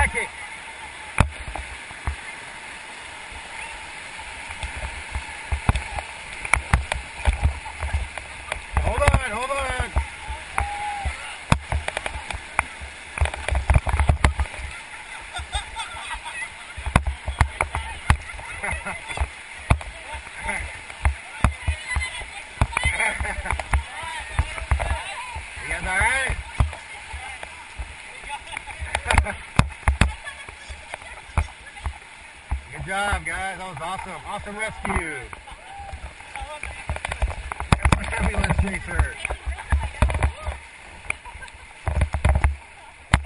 Frankie. Hold on, hold on. You guys all right? Good job, guys. That was awesome. Awesome rescue. Ambulance chaser.